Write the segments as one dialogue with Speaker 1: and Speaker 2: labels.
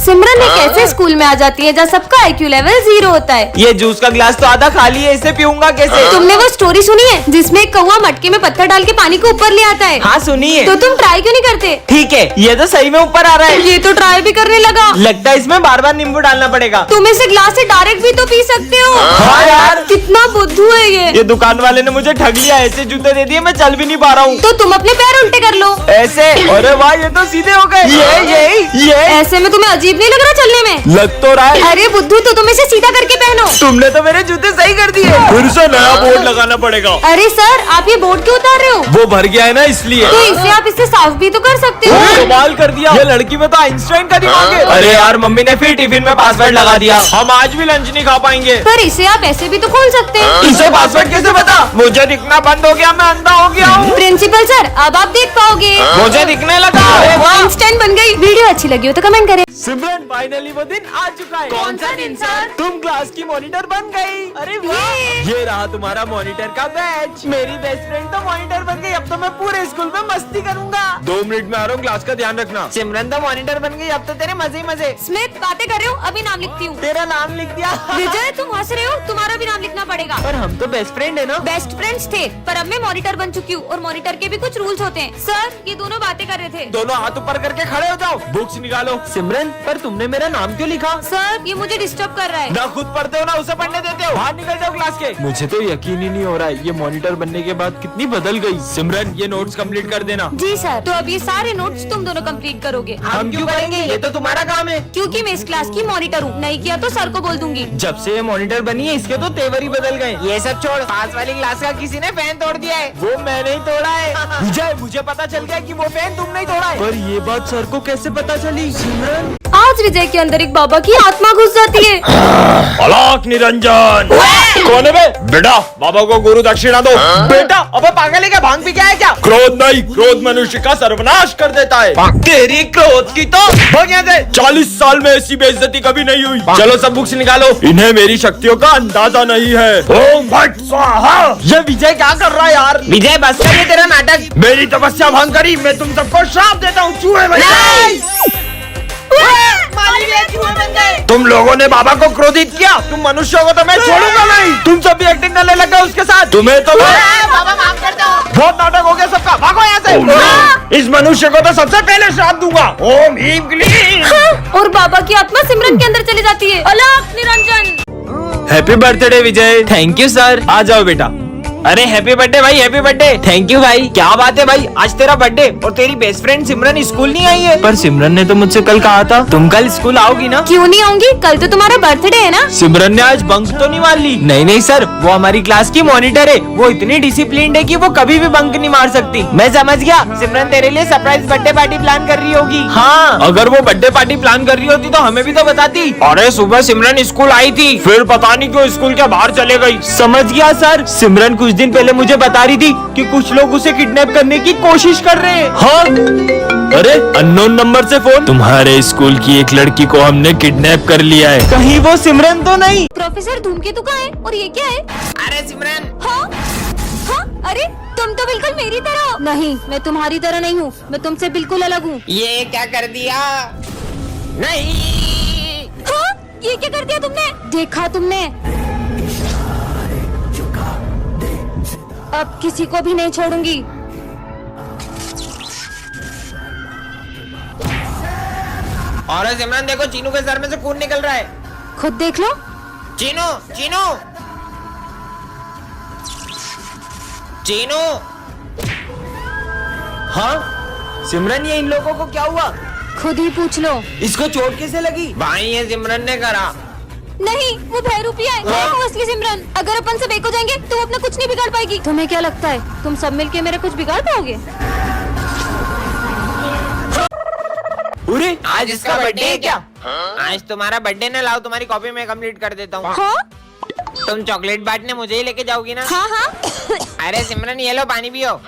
Speaker 1: सिमरन एक ऐसे स्कूल में आ जाती है जहाँ सबका IQ लेवल 0 होता है।
Speaker 2: ये जूस का गिलास तो आधा खाली है, इसे पीऊंगा कैसे?
Speaker 1: तुमने वो स्टोरी सुनी है जिसमें एक कौवा मटके में पत्थर डाल के पानी को ऊपर ले आता है?
Speaker 2: हाँ सुनिए।
Speaker 1: तो तुम ट्राई क्यों नहीं करते?
Speaker 2: ठीक है, ये तो सही में ऊपर आ रहा है।
Speaker 1: ये तो ट्राई भी करने लगा।
Speaker 2: लगता है इसमें बार बार नींबू डालना पड़ेगा।
Speaker 1: तुम इसे ग्लास से डायरेक्ट भी तो पी सकते हो।
Speaker 2: हाँ यार,
Speaker 1: कितना बुद्धू है ये
Speaker 2: दुकान वाले ने मुझे ठग लिया, ऐसे जूते दे दिए, मैं चल भी नहीं पा रहा हूँ।
Speaker 1: तो तुम अपने पैर उल्टे कर लो
Speaker 2: ऐसे? अरे वाह, ये तो सीधे हो गए। ये
Speaker 1: ऐसे में तुम्हें अजीब नहीं लग रहा चलने में?
Speaker 2: लग तो रहा है।
Speaker 1: अरे बुद्धू, तो तुम इसे सीधा करके पहनो।
Speaker 2: तुमने तो मेरे जूते सही कर दिए। फिर से नया बोर्ड लगाना पड़ेगा।
Speaker 1: अरे सर, आप ये बोर्ड क्यों उतार रहे हो?
Speaker 2: वो भर गया है ना, इसलिए।
Speaker 1: तो इसे आप इससे साफ भी तो कर सकते हो।
Speaker 2: कमाल कर दिया, ये लड़की में तो आइंस्टाइन का दिमाग है। अरे यार, मम्मी ने फिर टिफिन में पासवर्ड लगा दिया, हम आज भी लंच नहीं खा पाएंगे।
Speaker 1: पर इसे आप ऐसे भी तो खोल सकते हैं।
Speaker 2: इसे पासवर्ड कैसे पता? मुझे दिखना बंद हो गया, मैं अंधा हो गया हूँ।
Speaker 1: प्रिंसिपल सर, अब आप देख पाओगे।
Speaker 2: मुझे दिखने लगा।
Speaker 1: आइंस्टाइन बन गई। वीडियो अच्छी लगी हो तो कमेंट करें।
Speaker 2: सिमरन, फाइनली वो दिन आ चुका है।
Speaker 1: कौन सा दिन सर?
Speaker 2: तुम क्लास की मॉनिटर बन गई। अरे वाह, ये रहा तुम्हारा मॉनिटर का बैच। मेरी बेस्ट फ्रेंड तो मॉनिटर बन गई, अब तो मैं पूरे स्कूल में मस्ती करूंगा। 2 मिनट में आ रहा हूँ, क्लास का ध्यान रखना। सिमरन तो मॉनिटर बन गई, अब तो तेरे मजे ही मजे।
Speaker 1: स्मिथ, बातें कर रहे हो? अभी नाम लिखती हूँ।
Speaker 2: तेरा नाम लिख दिया।
Speaker 1: विजय, तुम हंस रहे हो? तुम्हारा भी नाम लिखना पड़ेगा।
Speaker 2: पर हम तो बेस्ट फ्रेंड है ना।
Speaker 1: बेस्ट फ्रेंड्स थे, पर अब मैं मॉनिटर बन चुकी हूँ और मॉनिटर के भी कुछ रूल्स होते हैं। सर, ये दोनों बातें कर रहे थे।
Speaker 2: दोनों हाथ ऊपर करके खड़े हो जाओ, बुक्स निकालो। सिमरन, पर तुमने मेरा नाम क्यों लिखा?
Speaker 1: सर, ये मुझे डिस्टर्ब कर रहा है।
Speaker 2: ना खुद पढ़ते हो ना उसे पढ़ने देते हो। बाहर निकल जाओ क्लास के। मुझे तो यकीन ही नहीं हो रहा है, ये मॉनिटर बनने के बाद कितनी बदल गई। सिमरन, ये नोट्स कंप्लीट कर देना।
Speaker 1: जी सर। तो अब ये सारे नोट्स तुम दोनों कंप्लीट करोगे।
Speaker 2: हम क्यों करेंगे, ये तो तुम्हारा काम है।
Speaker 1: क्योंकि मैं इस क्लास की मॉनिटर हूँ। नहीं किया तो सर को बोल दूंगी।
Speaker 2: जब से ये मॉनिटर बनी है, इसके तो तेवर ही बदल गए। ये सब छोड़, पास वाली क्लास का किसी ने फैन तोड़ दिया है। वो मैंने ही तोड़ा है। विजय, मुझे पता चल गया कि वो फैन तुमने ही तोड़ा है। पर ये बात सर को कैसे पता चली? सिमरन,
Speaker 1: आज विजय के अंदर एक बाबा की आत्मा घुस जाती है।
Speaker 2: अलाक निरंजन। कौन है बे? बेटा, बाबा को गुरु दक्षिणा दो। बेटा, अबे पागल है क्या? भांग पी क्या है क्या? क्रोध नहीं, क्रोध मनुष्य का सर्वनाश कर देता है। तेरी क्रोध की तो 40 साल में ऐसी बेइज्जती कभी नहीं हुई। चलो सब बुक्स निकालो, इन्हें मेरी शक्तियों का अंदाजा नहीं है। ओम भट स्वाहा। ये विजय क्या कर रहा है यार? विजय, बस कर, ये तेरा नाटक। मेरी तपस्या भंग करी, मैं तुम सबको श्राप देता हूँ। चूहे बन गए। तुम लोगों ने बाबा को क्रोधित किया, तुम मनुष्यों को तो मैं छोड़ूंगा नहीं। तुम सब भी एक्टिंग करने लगा उसके साथ। तुम्हें तो
Speaker 1: बाबा माफ कर दो।
Speaker 2: बहुत नाटक हो गया सबका, भागो यहाँ से। इस मनुष्य को तो सबसे पहले श्राप दूंगा। ओम ह्रीम क्लीम।
Speaker 1: और बाबा की आत्मा सिमरन के अंदर चली जाती है। Alakh Niranjan.
Speaker 2: Happy birthday Vijay. Thank you sir. आ जाओ बेटा। अरे हैप्पी बर्थडे भाई, हैप्पी बर्थडे। थैंक यू भाई। क्या बात है भाई, आज तेरा बर्थडे और तेरी बेस्ट फ्रेंड सिमरन स्कूल नहीं आई है? पर सिमरन ने तो मुझसे कल कहा था तुम कल स्कूल आओगी ना।
Speaker 1: क्यों नहीं आऊंगी? कल तो तुम्हारा बर्थडे है ना।
Speaker 2: सिमरन ने आज बंक तो नहीं मार ली? नहीं नहीं सर, वो हमारी क्लास की मॉनिटर है, वो इतनी डिसिप्लिन्ड है कि वो कभी भी बंक नहीं मार सकती। मैं समझ गया, सिमरन तेरे लिए सरप्राइज बर्थडे पार्टी प्लान कर रही होगी। हाँ, अगर वो बर्थडे पार्टी प्लान कर रही होती तो हमें भी तो बताती। अरे सुबह सिमरन स्कूल आई थी, फिर पता नहीं क्यों स्कूल के बाहर चले गई। समझ गया सर, सिमरन कुछ दिन पहले मुझे बता रही थी कि कुछ लोग उसे किडनैप करने की कोशिश कर रहे हैं। हाँ? अरे अननोन नंबर से फोन। तुम्हारे स्कूल की एक लड़की को हमने किडनैप कर लिया है। कहीं वो सिमरन तो नहीं?
Speaker 1: प्रोफेसर धूमकेतु कहाँ है और ये क्या है?
Speaker 2: अरे सिमरन।
Speaker 1: हाँ? हाँ? अरे तुम तो बिल्कुल मेरी तरह हो। नहीं, मैं तुम्हारी तरह नहीं हूँ, मैं तुमसे बिल्कुल अलग हूँ।
Speaker 2: ये क्या कर दिया? नहीं।
Speaker 1: हाँ? ये क्या कर दिया तुमने? देखा तुमने? अब किसी को भी नहीं छोड़ूंगी।
Speaker 2: और सिमरन देखो, चीनू के सर में से खून निकल रहा है।
Speaker 1: खुद देख लो।
Speaker 2: चीनू, चीनू, चीनू। हाँ सिमरन, ये इन लोगों को क्या हुआ?
Speaker 1: खुद ही पूछ लो।
Speaker 2: इसको चोट कैसे लगी? भाई ये सिमरन ने करा।
Speaker 1: नहीं, वो भैरूपी है। मैं हूँ असली सिमरन। अगर अपन सब एक हो जाएंगे तो अपना कुछ नहीं बिगाड़ पाएगी। तुम्हें क्या लगता है तुम सब मिलके मेरा कुछ बिगाड़ पाओगे?
Speaker 2: अरे आज इसका बर्थडे है क्या? आज तुम्हारा बर्थडे ना, लाओ तुम्हारी कॉपी में कंप्लीट कर देता हूँ।
Speaker 1: हाँ?
Speaker 2: तुम चॉकलेट बांटने मुझे ही लेके जाओगी ना?
Speaker 1: हाँ हाँ।
Speaker 2: अरे सिमरन, ये लो पानी पियो।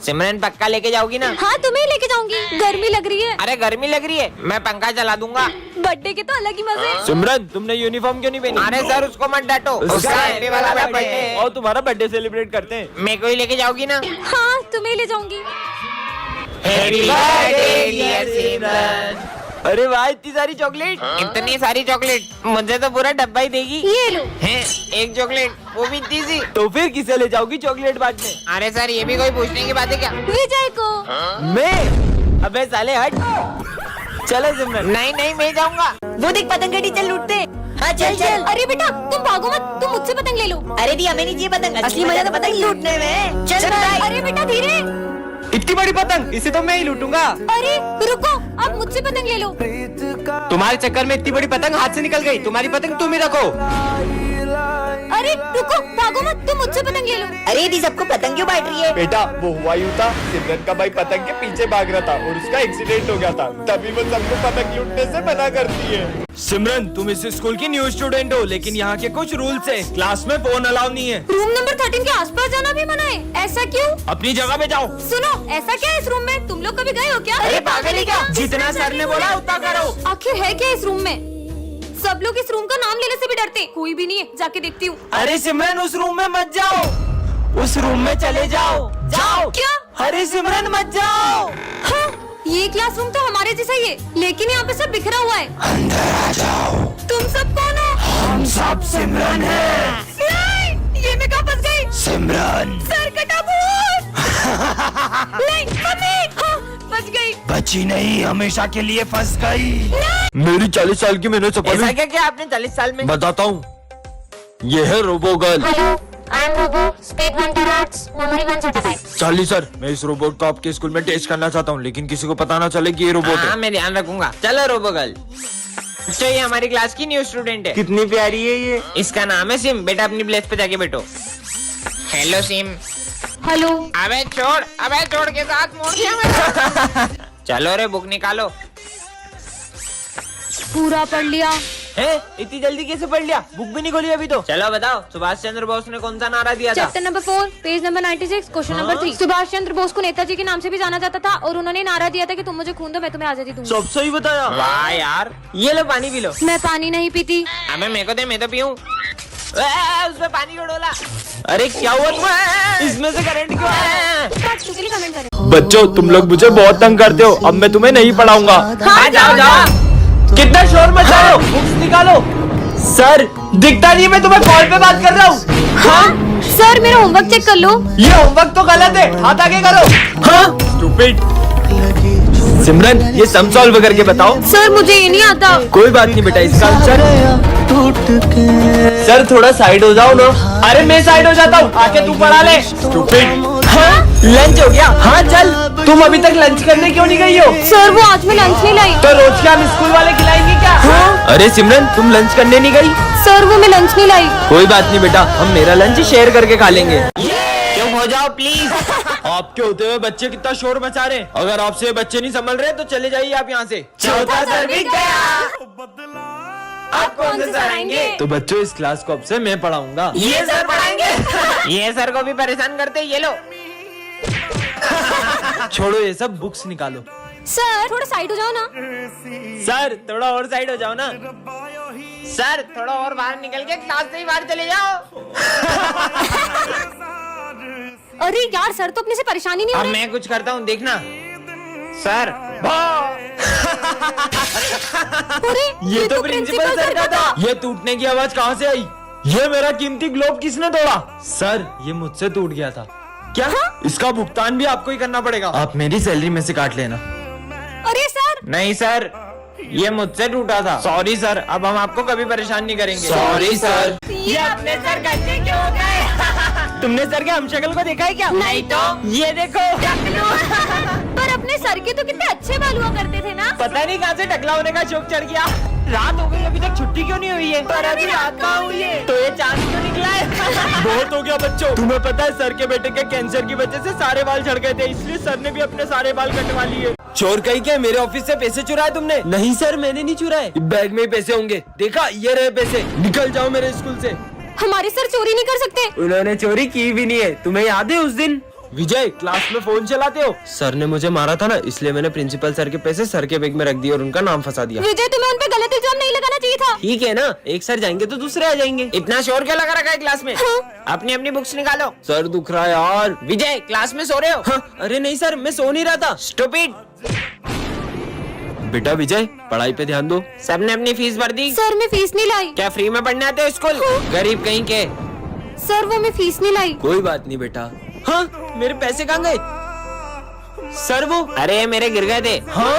Speaker 2: सिमरन पक्का लेके जाओगी ना?
Speaker 1: हाँ, तुम्हें लेके जाऊंगी। गर्मी लग रही है।
Speaker 2: अरे गर्मी लग रही है, मैं पंखा चला दूंगा।
Speaker 1: बर्थडे के तो अलग ही मजे।
Speaker 2: सिमरन, तुमने यूनिफॉर्म क्यों नहीं पहनी? अरे सर, उसको मत डांटो, उसका हैप्पी वाला बर्थडे है। और तुम्हारा बर्थडे सेलिब्रेट करते हैं। मेरे को ही लेके जाओगी ना?
Speaker 1: हाँ, तुम्हें ले जाऊंगी।
Speaker 2: हैप्पी बर्थडे डियर सिमरन, अरे वाह, इतनी सारी चॉकलेट। इतनी सारी चॉकलेट, मुझे तो पूरा डब्बा ही देगी।
Speaker 1: ये लो।
Speaker 2: हैं, एक चॉकलेट, वो भी इतनी सी। तो फिर किसे ले जाओगी चॉकलेट बांटने? अरे सर, ये भी कोई पूछने की बात है क्या?
Speaker 1: विजय को।
Speaker 2: मैं? अबे साले हट। चलो सिमरन। नहीं नहीं, मैं जाऊंगा।
Speaker 3: वो देख पतंग का टीचर लूटते। हाँ चल चल।
Speaker 1: अरे बेटा तुम भागो मत, तुम मुझसे पतंग ले लो।
Speaker 3: अरे दी हमें नहीं चाहिए पतंग, असली मजा तो पतंग लूटने में। चल भाई।
Speaker 1: अरे बेटा धीरे।
Speaker 2: इतनी बड़ी पतंग, इसे तो मैं ही लूटूंगा।
Speaker 1: अरे रुको, आप मुझसे पतंग ले लो।
Speaker 2: तुम्हारे चक्कर में इतनी बड़ी पतंग हाथ से निकल गई। तुम्हारी पतंग तुम ही रखो।
Speaker 1: अरे रुको, भागो मत, तुम मुझसे पतंग ले लो।
Speaker 3: अरे दी सबको पतंग क्यों बांट रही है?
Speaker 4: बेटा वो हुआ यूं था, सिमरन का भाई पतंग के पीछे भाग रहा था और उसका एक्सीडेंट हो गया था, तभी वो सबको पतंग लूटने से मना करती है।
Speaker 2: सिमरन, तुम इस स्कूल की न्यू स्टूडेंट हो, लेकिन यहाँ के कुछ रूल्स है। क्लास में फोन अलाउ नहीं है।
Speaker 1: रूम नंबर 13 के आसपास जाना भी मना है। ऐसा क्यों?
Speaker 2: अपनी जगह पे जाओ।
Speaker 1: सुनो, ऐसा क्या है इस रूम में? तुम लोग कभी गए हो क्या?
Speaker 3: अरे पागल है क्या?
Speaker 2: जितना सर ने बोला उतना करो।
Speaker 1: आखिर है क्या इस रूम में? सब लोग इस रूम का नाम लेने से भी डरते। कोई भी नहीं है, जाके देखती हूँ।
Speaker 2: अरे सिमरन, उस रूम में मत जाओ, उस रूम में चले जाओ। जाओ।
Speaker 1: क्या?
Speaker 2: अरे सिमरन मत जाओ।
Speaker 1: हाँ, ये क्लासरूम तो हमारे जैसा ही है, लेकिन यहाँ पे सब बिखरा हुआ है।
Speaker 2: अंदर आ जाओ।
Speaker 1: तुम सब कौन हो?
Speaker 2: हम सब सिमरन हैं।
Speaker 1: नहीं, ये मैं कहाँ फंस गई?
Speaker 2: सिमरन।
Speaker 1: सर कटा भूत। नहीं, मम्मी। हाँ, फंस गई।
Speaker 2: बची नहीं, हमेशा के लिए फंस गई। मेरी 40 साल की मैंने चपल।
Speaker 3: ऐसा क्या किया आपने 40 साल में?
Speaker 2: बताता हूँ, ये है robo girl.
Speaker 1: Hello, I am robo, speed 1 terahertz, memory 175।
Speaker 2: Charlie sir, मैं इस रोबोट को आपके स्कूल में टेस्ट करना चाहता हूँ, लेकिन किसी को पता ना चले कि ये रोबोट है।
Speaker 5: मैं ध्यान रखूंगा। चलो रोबो गर्ल। तो ये हमारी क्लास की न्यू स्टूडेंट है।
Speaker 2: कितनी प्यारी है ये।
Speaker 5: इसका नाम है सिम। बेटा अपनी प्लेस पे जाके बैठो। Hello SIM.
Speaker 1: हेलो।
Speaker 5: अबे छोड़ के साथ मोड़ दिया मैंने। चलो रे, बुक निकालो।
Speaker 1: पूरा पढ़ लिया।
Speaker 2: है? इतनी जल्दी कैसे पढ़ लिया? बुक भी नहीं खोली अभी तो।
Speaker 5: चलो बताओ, सुभाष चंद्र बोस ने कौन सा नारा दिया था?
Speaker 1: Chapter number 4, page number 96, question number 3। Subhash Chandra Bose को नेताजी के नाम से भी जाना जाता था और उन्होंने नारा दिया था कि तुम मुझे खून दो, मैं तुम्हें आजादी दूंगा।
Speaker 2: सब सही बताया।
Speaker 5: वाह यार, ये लो पानी पी लो।
Speaker 1: मैं पानी नहीं पीती।
Speaker 5: अबे मेरे को दे, मैं तो पीऊं। उसमें पानी क्यों डोला?
Speaker 2: अरे क्या हुआ तुम्हें? इसमें से करंट क्यों आया?
Speaker 1: प्रैक्टिकली कमेंट करें।
Speaker 2: बच्चों, तुम लोग मुझे बहुत तंग करते हो, अब मैं तुम्हें नहीं पढ़ाऊंगा।
Speaker 5: हाँ जाओ।
Speaker 2: कितना शोर मचा रहे हो? बुक्स निकालो। सर, दिखता नहीं, मैं तुम्हें कॉल पे बात कर रहा हूँ। हाँ?
Speaker 1: सर मेरा होमवर्क चेक कर लो।
Speaker 2: ये होमवर्क तो गलत है, हाथ आगे करो। हाँ? स्टूपिड। सिमरन, ये सम सॉल्व करके बताओ।
Speaker 1: सर मुझे ये नहीं आता।
Speaker 2: कोई बात नहीं बेटा, इसका आंसर सर थोड़ा साइड हो जाओ ना। अरे मैं साइड हो जाता हूँ, आके तू पढ़ा ले। स्टूपिड। हाँ? लंच हो गया? हाँ चल। तुम अभी तक लंच करने क्यों नहीं गई हो?
Speaker 1: सर वो आज मैं लंच नहीं लाई।
Speaker 2: तो रोज क्या हम स्कूल वाले खिलाएंगे क्या? हाँ? अरे सिमरन, तुम लंच करने नहीं गई?
Speaker 1: सर वो मैं लंच नहीं लाई।
Speaker 2: कोई बात नहीं बेटा, हम मेरा लंच शेयर करके खा लेंगे।
Speaker 5: चुप हो जाओ प्लीज।
Speaker 2: आपके होते हुए बच्चे कितना शोर मचा रहे हैं। अगर आपसे ये बच्चे नहीं संभल रहे तो चले जाइए आप यहाँ से।
Speaker 5: चौथा सर भी गया।
Speaker 1: आप कौन से सर आएंगे?
Speaker 2: तो बच्चों, इस क्लास को अब से मैं पढ़ाऊंगा।
Speaker 5: ये सर पढ़ाएंगे। ये सर को भी परेशान करते, ये लो।
Speaker 2: छोड़ो ये सब, बुक्स निकालो।
Speaker 1: सर थोड़ा साइड हो जाओ ना।
Speaker 2: सर थोड़ा और साइड हो जाओ ना।
Speaker 5: सर थोड़ा और बाहर निकल के क्लास से ही बाहर चले जाओ।
Speaker 1: अरे यार, सर तो अपने से परेशानी नहीं हो
Speaker 5: अब
Speaker 1: रही।
Speaker 5: मैं कुछ करता हूँ, देखना। सर
Speaker 1: अरे
Speaker 2: ये तो प्रिंसिपल सर का था। ये टूटने की आवाज कहाँ से आई? ये मेरा कीमती ग्लोब किसने तोड़ा? सर, ये मुझसे टूट गया था। क्या? इसका भुगतान भी आपको ही करना पड़ेगा। आप मेरी सैलरी में से काट लेना।
Speaker 1: अरे सर।
Speaker 5: नहीं सर, ये मुझसे टूटा था। सॉरी सर, अब हम आपको कभी परेशान नहीं करेंगे।
Speaker 2: Sorry sir.
Speaker 1: ये अपने सर गंदे क्यों हो गए?
Speaker 2: तुमने सर के हमशक्ल को देखा है क्या?
Speaker 1: नहीं तो।
Speaker 2: ये देखो।
Speaker 1: पर अपने सर के तो कितने अच्छे बाल हुआ करते थे ना।
Speaker 2: पता नहीं कहाँ से टकला होने का शौक चढ़ गया। रात हो गई, अभी तक छुट्टी क्यों नहीं हुई है?
Speaker 1: पर अभी रात कहाँ हुई है?
Speaker 2: तो ये चांद क्यों निकला है? बहुत हो गया बच्चों। तुम्हें पता है, सर के बेटे के कैंसर की वजह से सारे बाल झड़ गए थे, इसलिए सर ने भी अपने सारे बाल कटवा लिए। चोर कहीं के मेरे ऑफिस से पैसे चुराए तुमने? नहीं सर, मैंने नहीं चुराए। बैग में ही पैसे होंगे। देखा, ये रहे पैसे। निकल जाओ मेरे स्कूल से।
Speaker 1: हमारे सर चोरी नहीं कर सकते।
Speaker 2: उन्होंने चोरी की भी नहीं है। तुम्हें याद है उस दिन? विजय, क्लास में फोन चलाते हो? सर ने मुझे मारा था ना, इसलिए मैंने प्रिंसिपल सर के पैसे सर के बैग में रख दिए और उनका नाम फंसा दिया।
Speaker 1: विजय, तुम्हें उन पे गलत इल्जाम नहीं लगाना चाहिए था।
Speaker 2: ठीक है ना, एक सर जाएंगे तो दूसरे आ जाएंगे।
Speaker 5: इतना शोर क्या लगा रखा है क्लास में? अपनी अपनी बुक्स निकालो।
Speaker 2: सर दुख रहा है यार।
Speaker 5: विजय, क्लास में सो रहे हो?
Speaker 2: हाँ, अरे नहीं सर, मैं सो नहीं रहा था।
Speaker 5: स्टूपिड।
Speaker 2: बेटा विजय पढ़ाई पे ध्यान दो।
Speaker 5: सबने अपनी फीस भर दी?
Speaker 1: सर मैं फीस नहीं लाई।
Speaker 5: क्या फ्री में पढ़ने आते हो स्कूल? गरीब कहीं के।
Speaker 1: सर वो मैं फीस नहीं लाई।
Speaker 2: कोई बात नहीं बेटा। हाँ मेरे पैसे कहाँ गए? सर वो
Speaker 5: अरे मेरे गिर गए थे।
Speaker 2: हाँ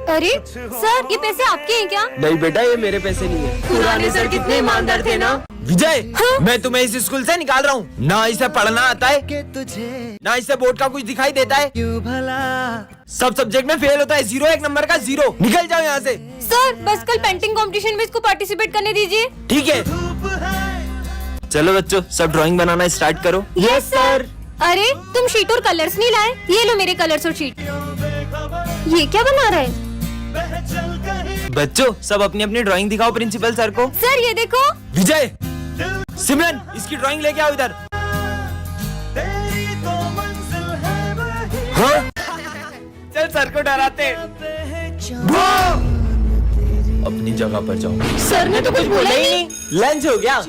Speaker 1: अरे सर ये पैसे आपके हैं क्या?
Speaker 2: नहीं बेटा ये मेरे पैसे नहीं है।
Speaker 1: पुराने सर कितने ईमानदार थे ना।
Speaker 2: विजय
Speaker 1: हाँ?
Speaker 2: मैं तुम्हें इस स्कूल से निकाल रहा हूँ। ना इसे पढ़ना आता है ना इसे बोर्ड का कुछ दिखाई देता है। सब सब्जेक्ट में फेल होता है। 0 एक नंबर का 0। निकल जाओ यहाँ से।
Speaker 1: सर बस कल पेंटिंग कंपटीशन में इसको पार्टिसिपेट करने दीजिए।
Speaker 2: ठीक है चलो बच्चों सब ड्राइंग बनाना स्टार्ट करो।
Speaker 1: Yes sir. अरे तुम शीट और कलर्स नहीं लाए? ये लो मेरे कलर्स और शीट। ये क्या बना रहा है?
Speaker 2: बच्चों सब अपनी अपनी ड्राइंग दिखाओ प्रिंसिपल सर को।
Speaker 1: सर ये देखो।
Speaker 2: विजय सिमरन इसकी ड्राइंग लेके आओ इधर। हाँ?
Speaker 4: चल सर को डराते।
Speaker 2: अपनी जगह पर जाओ।
Speaker 1: सर ने तो कुछ बोला ही नहीं।
Speaker 2: लंच हो गया?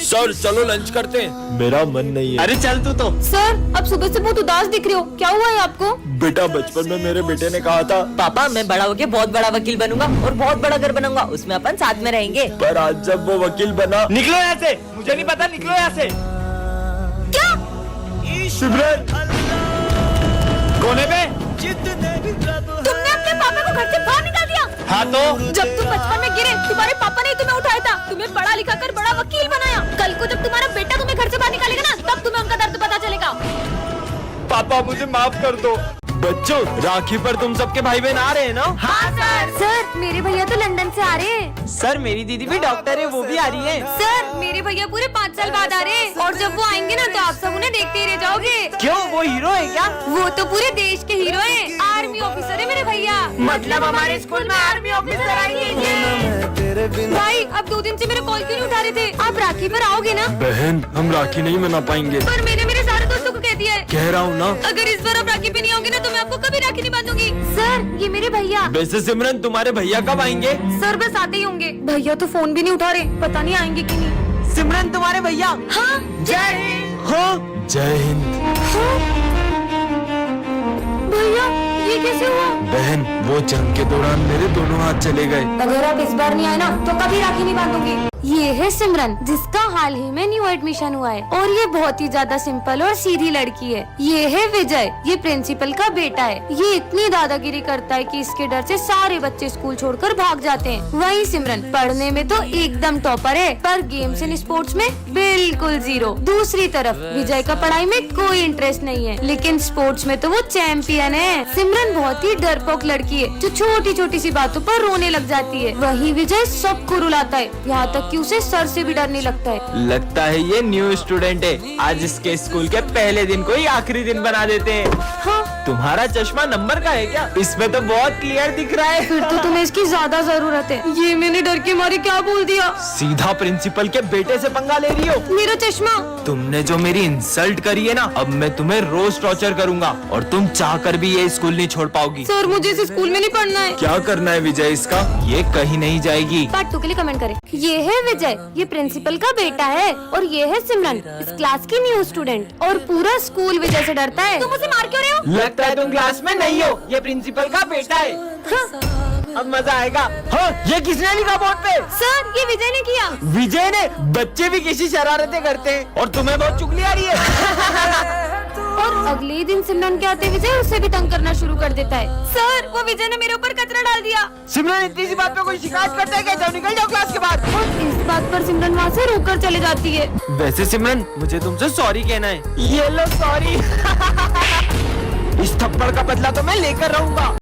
Speaker 2: सर चलो लंच करते हैं। मेरा मन नहीं है।
Speaker 4: अरे चल तू तो।
Speaker 1: सर अब सुबह से बहुत उदास दिख रहे हो, क्या हुआ है आपको?
Speaker 2: बेटा बचपन में मेरे बेटे ने कहा था
Speaker 3: पापा मैं बड़ा होके बहुत बड़ा वकील बनूंगा और बहुत बड़ा घर बनाऊंगा, उसमें अपन साथ में रहेंगे।
Speaker 2: पर आज जब वो वकील बना।
Speaker 4: निकलो यहाँ से। मुझे नहीं पता, निकलो यहाँ से।
Speaker 1: क्या?
Speaker 2: सिमरन
Speaker 4: कोने पे।
Speaker 1: तुमने अपने पापा को घर से बाहर निकाल दिया?
Speaker 4: हाँ तो
Speaker 1: जब तुम बचपन में गिरे तुम्हारे पापा ने तुम्हें उठाया था, तुम्हें पढ़ा लिखा कर बड़ा वकील बनाया। कल को जब तुम्हारा बेटा तुम्हें घर से बाहर निकालेगा ना तब तुम्हें उनका दर्द पता चलेगा।
Speaker 4: पापा मुझे माफ कर दो।
Speaker 2: बच्चों राखी पर तुम सबके भाई बहन आ रहे हैं ना?
Speaker 1: हाँ सर। सर मेरे भैया तो लंदन से आ रहे हैं।
Speaker 2: सर मेरी दीदी भी डॉक्टर है, वो भी आ रही है।
Speaker 1: सर मेरे भैया पूरे 5 साल बाद आ रहे हैं और जब वो आएंगे ना तो आप सब उन्हें देखते ही रह जाओगे।
Speaker 2: क्यों वो हीरो है क्या?
Speaker 1: वो तो पूरे देश के हीरो हैं। आर्मी ऑफिसर है मेरे भैया। मतलब हमारे स्कूल में आर्मी ऑफिसर आएंगे। भाई अब 2 दिन से मेरा कॉल क्यों नहीं उठा रहे थे? आप राखी पर आओगे ना?
Speaker 2: बहन हम राखी नहीं मना पाएंगे।
Speaker 1: पर मैंने मेरे सारे दोस्तों को कह दिया है।
Speaker 2: कह रहा हूँ ना।
Speaker 1: अगर इस बार आप राखी पे नहीं आओगे ना तो मैं आपको कभी राखी नहीं बांधूंगी। सर ये मेरे भैया।
Speaker 2: वैसे सिमरन तुम्हारे भैया कब आएंगे?
Speaker 1: सर बस आते ही होंगे। भैया तो फोन भी नहीं उठा रहे, पता नहीं आएंगे कि नहीं।
Speaker 2: सिमरन तुम्हारे भैया।
Speaker 1: हाँ जय हिंद।
Speaker 2: हाँ जय हिंद।
Speaker 1: भैया ये कैसे हुआ?
Speaker 2: बहन वो जंग के दौरान मेरे दोनों हाथ चले गए।
Speaker 1: अगर आप इस बार नहीं आए ना तो कभी राखी नहीं बांधूंगी। ये है सिमरन जिसका हाल ही में न्यू एडमिशन हुआ है और ये बहुत ही ज्यादा सिंपल और सीधी लड़की है। ये है विजय, ये प्रिंसिपल का बेटा है। ये इतनी दादागिरी करता है कि इसके डर से सारे बच्चे स्कूल छोड़कर भाग जाते हैं। वही सिमरन पढ़ने में तो एकदम टॉपर है पर गेम्स एंड स्पोर्ट्स में बिल्कुल 0। दूसरी तरफ विजय का पढ़ाई में कोई इंटरेस्ट नहीं है लेकिन स्पोर्ट्स में तो वो चैंपियन है। सिमरन बहुत ही डरपोक लड़की है जो छोटी छोटी सी बातों पर रोने लग जाती है। वही विजय सबको रुलाता है, यहाँ तक कि उसे सर से भी डर नहीं लगता है।
Speaker 2: लगता है ये न्यू स्टूडेंट है। आज इसके स्कूल के पहले दिन को ही आखिरी दिन बना देते हैं।
Speaker 1: हाँ
Speaker 2: तुम्हारा चश्मा नंबर का है क्या? इसमें तो बहुत क्लियर दिख रहा है।
Speaker 1: फिर तो तुम्हें इसकी ज्यादा जरूरत है। ये मैंने डर के मारे क्या बोल दिया?
Speaker 2: सीधा प्रिंसिपल के बेटे से पंगा ले रही हो।
Speaker 1: मेरा चश्मा।
Speaker 2: तुमने जो मेरी इंसल्ट करी है ना, अब मैं तुम्हें रोज टॉर्चर करूंगा और तुम चाहकर भी ये स्कूल नहीं छोड़ पाओगी।
Speaker 1: सर मुझे इस स्कूल में नहीं पढ़ना है।
Speaker 2: क्या करना है विजय इसका? ये कहीं नहीं जाएगी।
Speaker 1: पार्ट 2 के लिए कमेंट करें। ये है विजय, ये प्रिंसिपल का बेटा है और ये है सिमरन इस क्लास की न्यू स्टूडेंट और पूरा स्कूल विजय से डरता है। तुम उसे मार क्यों रहे हो?
Speaker 2: लगता है तुम क्लास में नहीं हो। ये प्रिंसिपल का बेटा है।
Speaker 1: हाँ।
Speaker 2: अब मजा आएगा। हाँ ये किसने लिखा बोर्ड पे?
Speaker 1: सर ये विजय ने किया।
Speaker 2: विजय ने? बच्चे भी किसी शरारतें करते हैं और तुम्हें बहुत चुगली आ रही है।
Speaker 1: और अगले ही दिन सिमरन के आते विजय उसे भी तंग करना शुरू कर देता है। सर वो विजय ने मेरे ऊपर कचरा डाल दिया।
Speaker 2: सिमरन इतनी सी बात पे कोई शिकायत करता है क्या? जाओ निकल जाओ क्लास के बाहर।
Speaker 1: और इस बात पर सिमरन वहाँ से रोक कर चले जाती है।
Speaker 2: वैसे सिमरन मुझे तुमसे सॉरी कहना है। ये लो सॉरी। इस थप्पड़ का बदला तो मैं लेकर रहूंगा।